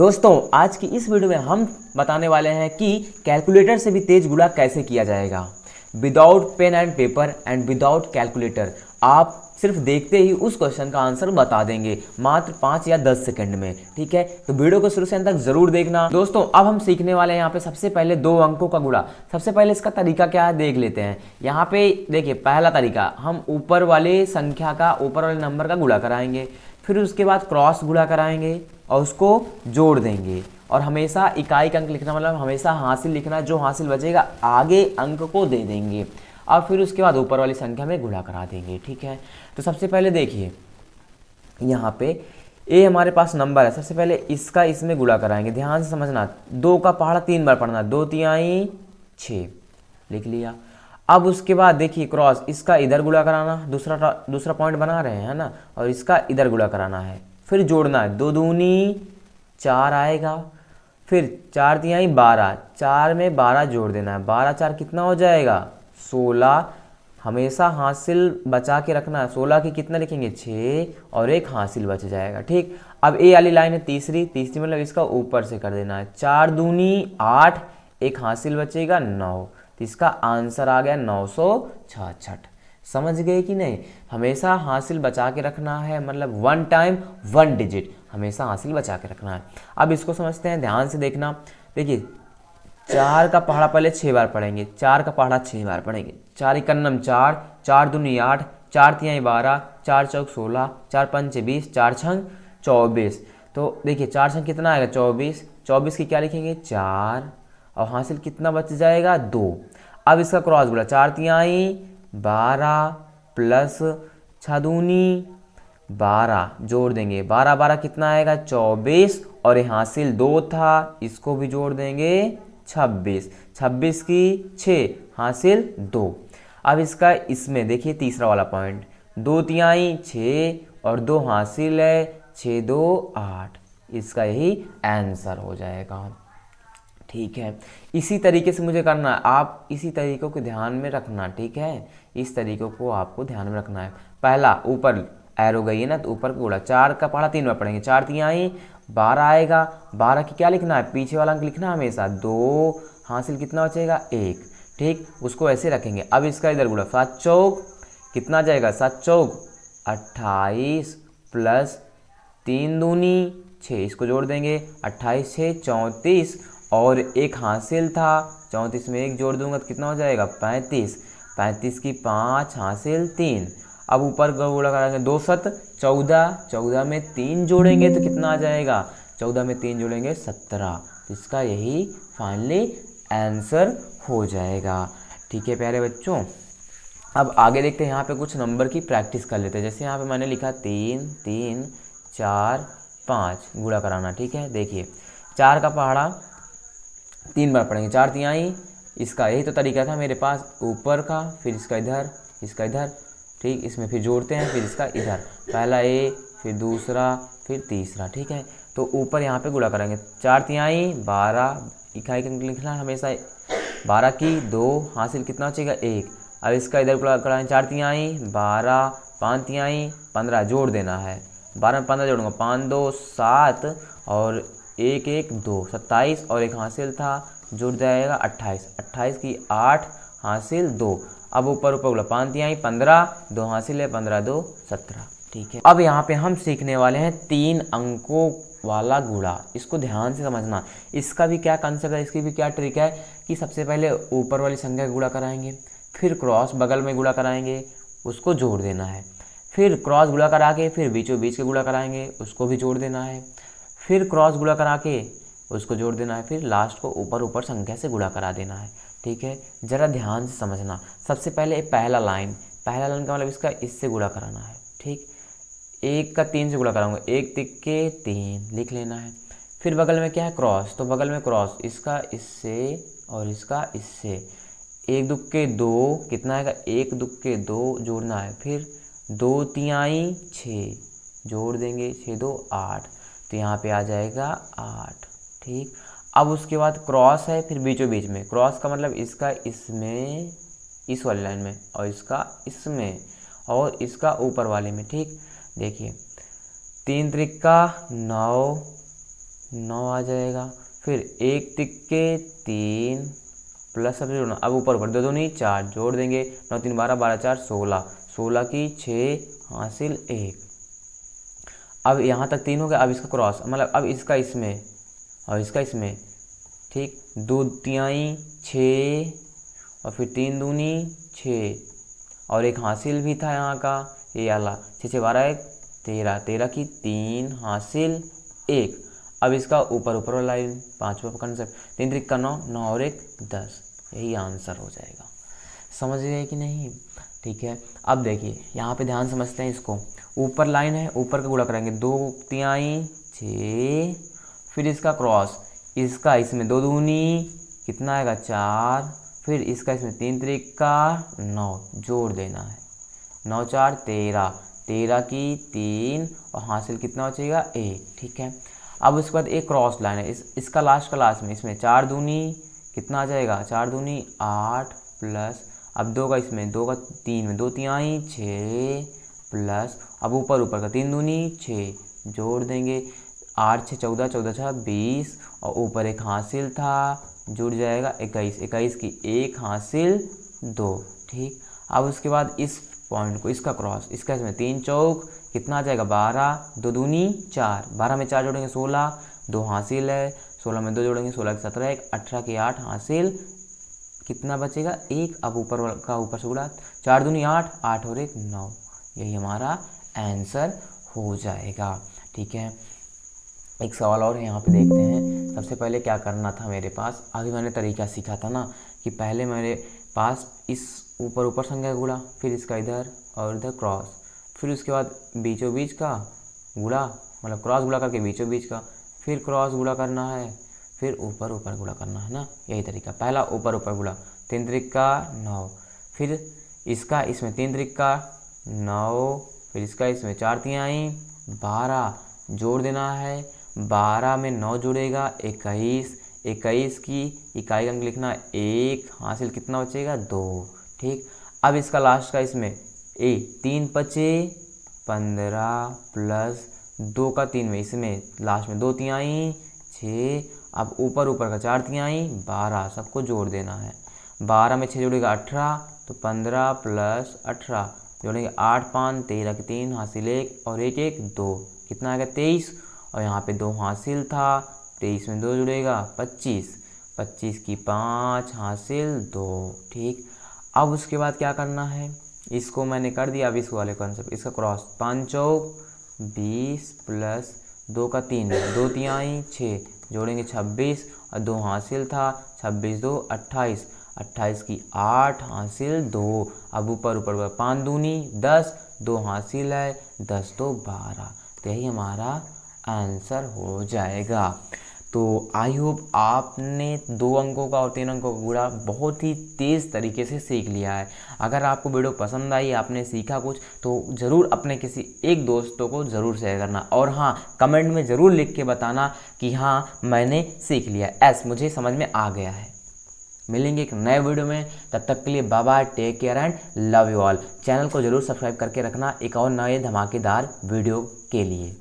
दोस्तों आज की इस वीडियो में हम बताने वाले हैं कि कैलकुलेटर से भी तेज गुणा कैसे किया जाएगा without pen and paper and without calculator. आप सिर्फ देखते ही उस क्वेश्चन का आंसर बता देंगे मात्र 5 या 10 सेकंड में। ठीक है, तो वीडियो को शुरू से अंत तक जरूर देखना। दोस्तों अब हम सीखने वाले हैं यहाँ पे सबसे पहले 2 अंकों का गुणा। सबसे पहले इसका तरीका क्या है देख लेते हैं। यहाँ पे देखिए पहला तरीका, हम ऊपर वाले संख्या का ऊपर वाले नंबर का गुणा कराएंगे, फिर उसके बाद क्रॉस गुणा कराएंगे और उसको जोड़ देंगे। और हमेशा इकाई का अंक लिखना, मतलब हमेशा हासिल लिखना, जो हासिल बचेगा आगे अंक को दे देंगे और फिर उसके बाद ऊपर वाली संख्या में गुणा करा देंगे। ठीक है, तो सबसे पहले देखिए यहाँ पे ए हमारे पास नंबर है। सबसे पहले इसका इसमें गुणा कराएंगे। ध्यान से समझना, 2 का पहाड़ा 3 बार पढ़ना, 2 तिहाई 6 लिख लिया। अब उसके बाद देखिए क्रॉस, इसका इधर गुणा कराना, दूसरा पॉइंट बना रहे हैं ना, और इसका इधर गुणा कराना है, फिर जोड़ना है। 2 दूनी 4 आएगा, फिर 4 तिहाई 12, 4 में 12 जोड़ देना है। 12 4 कितना हो जाएगा 16। हमेशा हासिल बचा के रखना है। 16 की कितना लिखेंगे 6 और एक हासिल बच जाएगा। ठीक, अब ए वाली लाइन है तीसरी मतलब इसका ऊपर से कर देना है। 4 दूनी 8, एक हासिल बचेगा 9, तो इसका आंसर आ गया 966। समझ गए कि नहीं? हमेशा हासिल बचा के रखना है, मतलब 1 टाइम 1 डिजिट हमेशा हासिल बचा के रखना है। अब इसको समझते हैं, ध्यान से देखना। देखिए 4 का पहाड़ा पहले 6 बार पढ़ेंगे, 4 का पहाड़ा 6 बार पढ़ेंगे। 4 एकन्नम 4, 4 दूनी 8, 4 तिहाई 12, 4 चौक 16, 4 पंचे 20, 4 छंग 24। तो देखिए 4 छंग कितना आएगा 24। 24 की क्या लिखेंगे 4 और हासिल कितना बच जाएगा 2। अब इसका क्रॉस बोला, 4 तिहाई 12 प्लस 6 दूनी 12 जोड़ देंगे। 12 12 कितना आएगा 24 और ये हासिल 2 था, इसको भी जोड़ देंगे 26। 26 की 6 हासिल 2। अब इसका इसमें देखिए तीसरा वाला पॉइंट, 2 तिहाई 6 और 2 हासिल है, 6 2 8। इसका यही आंसर हो जाएगा। ठीक है, इसी तरीके से मुझे करना है, आप इसी तरीकों को ध्यान में रखना। ठीक है, इस तरीकों को आपको ध्यान में रखना है। पहला ऊपर एरो गई है ना, तो ऊपर का गुणा, 4 का पहाड़ा 3 बार पढ़ेंगे। 4 तिहाई 12 आएगा, 12 की क्या लिखना है पीछे वाला अंक लिखना हमेशा 2, हासिल कितना बचेगा 1। ठीक, उसको ऐसे रखेंगे। अब इसका इधर गुणा, 7 चौक कितना जाएगा 7 चौक 28 प्लस 3 दूनी 6, इसको जोड़ देंगे। 28 6 34 और एक हासिल था, 34 में 1 जोड़ दूंगा तो कितना हो जाएगा 35। 35 की 5 हासिल 3। अब ऊपर गुणा करेंगे 2 7 14, 14 में 3 जोड़ेंगे तो कितना आ जाएगा 14 में 3 जोड़ेंगे 17। तो इसका यही फाइनली आंसर हो जाएगा। ठीक है प्यारे बच्चों, अब आगे देखते हैं। यहाँ पे कुछ नंबर की प्रैक्टिस कर लेते हैं। जैसे यहाँ पे मैंने लिखा 3 3 4 5 गुणा कराना। ठीक है, देखिए 4 का पहाड़ा 3 बार पढ़ेंगे। 4 तिहाई, इसका यही तो तरीका था मेरे पास, ऊपर का फिर इसका इधर इसका इधर। ठीक, इसमें फिर जोड़ते हैं, फिर इसका इधर, पहला ए फिर दूसरा फिर तीसरा। ठीक है, तो ऊपर यहाँ पे गुणा करेंगे। 4 तिहाई 12, इकाई का लिखना है हमेशा, 12 की 2 हासिल कितना बचेगा 1। अब इसका इधर गुणा कराएंगे। 4 तिहाई 12, 5 तिहाई 15 जोड़ देना है। 12 में 15 जोड़ूंगा, 5 2 7 और 1 1 2 27 और एक हासिल था, जुड़ जाएगा 28। 28 की 8 हासिल 2। अब ऊपर बोला 5 तिहाई 15, 2 हासिल है, 15 2 17। ठीक है, अब यहाँ पे हम सीखने वाले हैं 3 अंकों वाला गुणा। इसको ध्यान से समझना। इसका भी क्या कंसेप्ट है, इसकी भी क्या ट्रिक है कि सबसे पहले ऊपर वाली संख्या का गुणा कराएंगे, फिर क्रॉस बगल में गुणा कराएंगे, उसको जोड़ देना है, फिर क्रॉस गुणा करा के फिर बीचों बीच के गुणा कराएंगे, उसको भी जोड़ देना है, फिर क्रॉस गुणा करा के उसको जोड़ देना है, फिर लास्ट को ऊपर संख्या से गुणा करा देना है। ठीक है, ज़रा ध्यान से समझना। सबसे पहले पहला लाइन का मतलब इसका इससे गुणा कराना है। ठीक, 1 का 3 से गुणा कराऊंगा, 1 तिक्के 3 लिख लेना है। फिर बगल में क्या है क्रॉस, तो बगल में क्रॉस, इसका इससे और इसका इससे। 1 दुक्के 2 कितना आएगा 1 दुक्के 2 जोड़ना है, फिर 2 तिहाई 6 जोड़ देंगे, 6 2 8, तो यहाँ पे आ जाएगा 8। ठीक, अब उसके बाद क्रॉस है, फिर बीचों बीच में क्रॉस का मतलब इसका इसमें इस वाली लाइन में और इसका इसमें और इसका ऊपर वाले में। ठीक, देखिए 3 त्रिक्का 9 9 आ जाएगा। फिर 1 तिक्के 3 प्लस सबसे जोड़ना, अब ऊपर ऊपर 2 दूनी 4 जोड़ देंगे, 9 3 12 12 4 16, 16 की 6 हासिल 1। अब यहाँ तक 3 हो गया। अब इसका क्रॉस, मतलब अब इसका इसमें और इसका इसमें, ठीक। 2 तिहाई 6 और फिर 3 दूनी 6 और एक हासिल भी था यहाँ का, ये वाला 6 6 12 1 13, 13 की 3 हासिल 1। अब इसका ऊपर ऊपर वाला लाइन 5वां कंसेप्ट, 3 3 का 9, 9 और 1 10, यही आंसर हो जाएगा। समझ गए कि नहीं? ठीक है। अब देखिए यहाँ पे ध्यान समझते हैं इसको। ऊपर लाइन है, ऊपर का गुणा करेंगे, 2 तिहाई 6, फिर इसका क्रॉस, इसका इसमें 2 दूनी कितना आएगा 4, फिर इसका इसमें 3 त्रिका 9 जोड़ देना है, 9 4 13, 13 की 3 और हासिल कितना बचेगा 1, ठीक है। अब उसके बाद एक क्रॉस लाइन है, इसका लास्ट का लास्ट में, इसमें 4 दूनी कितना आ जाएगा 4 दूनी 8 प्लस, अब 2 का इसमें 2 का 3 में 2 तिहाई 6 प्लस, अब ऊपर ऊपर का 3 दूनी 6 जोड़ देंगे, 8 6 14, 14 6 20 और ऊपर एक हासिल था जुड़ जाएगा 21, 21 की 1 हासिल 2, ठीक। अब उसके बाद इस पॉइंट को, इसका क्रॉस, इसका इसमें 3 चौक कितना आ जाएगा 12, 2 दूनी 4, 12 में 4 जोड़ेंगे 16, 2 हासिल है, 16 में 2 जोड़ेंगे 16 की 17, 1 18 की 8 हासिल कितना बचेगा 1। अब ऊपर का ऊपर से गुणा, 4 दूनी 8, 8 और 1 9, यही हमारा आंसर हो जाएगा, ठीक है। एक सवाल और यहाँ पे देखते हैं। सबसे पहले क्या करना था मेरे पास, अभी मैंने तरीका सीखा था ना कि पहले मेरे पास इस ऊपर ऊपर संख्या गुणा, फिर इसका इधर और इधर क्रॉस, फिर उसके बाद बीचों बीच का गुणा, मतलब क्रॉस गुणा करके बीचों बीच का, फिर क्रॉस गुणा करना है, फिर ऊपर ऊपर गुणा करना है ना, यही तरीका। पहला ऊपर ऊपर गुणा, 3 त्रिका 9, फिर इसका इसमें 3 त्रिका 9, फिर इसका इसमें 4 तिहाई 12 जोड़ देना है, 12 में 9 जुड़ेगा 21, 21 की इकाई अंक लिखना 1 हासिल कितना बचेगा 2, ठीक। अब इसका लास्ट का इसमें 3 पचे 15 प्लस 2 का 3 में, इसमें लास्ट में 2 तिहाई 6, अब ऊपर ऊपर का 4 तिहाई 12 सबको जोड़ देना है, 12 में 6 जोड़ेगा 18, तो 15 प्लस 18 जोड़ेंगे 8 5 13 की 3 हासिल 1 और 1 1 2 कितना आएगा 23, और यहाँ पे 2 हासिल था, 23 में 2 जुड़ेगा 25, 25 की 5 हासिल 2, ठीक। अब उसके बाद क्या करना है, इसको मैंने कर दिया। अब इस वाले कॉन्सेप्ट, इसका क्रॉस, 5 चौक 20 प्लस 2 का 3 में 2 तिहाई 6 जोड़ेंगे 26 और 2 हासिल था, 26 2 28, 28 की 8 हासिल 2, अब ऊपर ऊपर 5 दूनी 10, 2 हासिल है, 10 2 12, तो यही हमारा आंसर हो जाएगा। तो आई होप आपने 2 अंकों का और 3 अंकों का गुणा बहुत ही तेज़ तरीके से सीख लिया है। अगर आपको वीडियो पसंद आई, आपने सीखा कुछ, तो ज़रूर अपने किसी एक दोस्तों को ज़रूर शेयर करना, और हाँ कमेंट में ज़रूर लिख के बताना कि हाँ मैंने सीख लिया, ऐस मुझे समझ में आ गया है। मिलेंगे एक नए वीडियो में, तब तक के लिए bye bye, take care and love you all. Channel को ज़रूर सब्सक्राइब करके रखना एक और नए धमाकेदार वीडियो के लिए।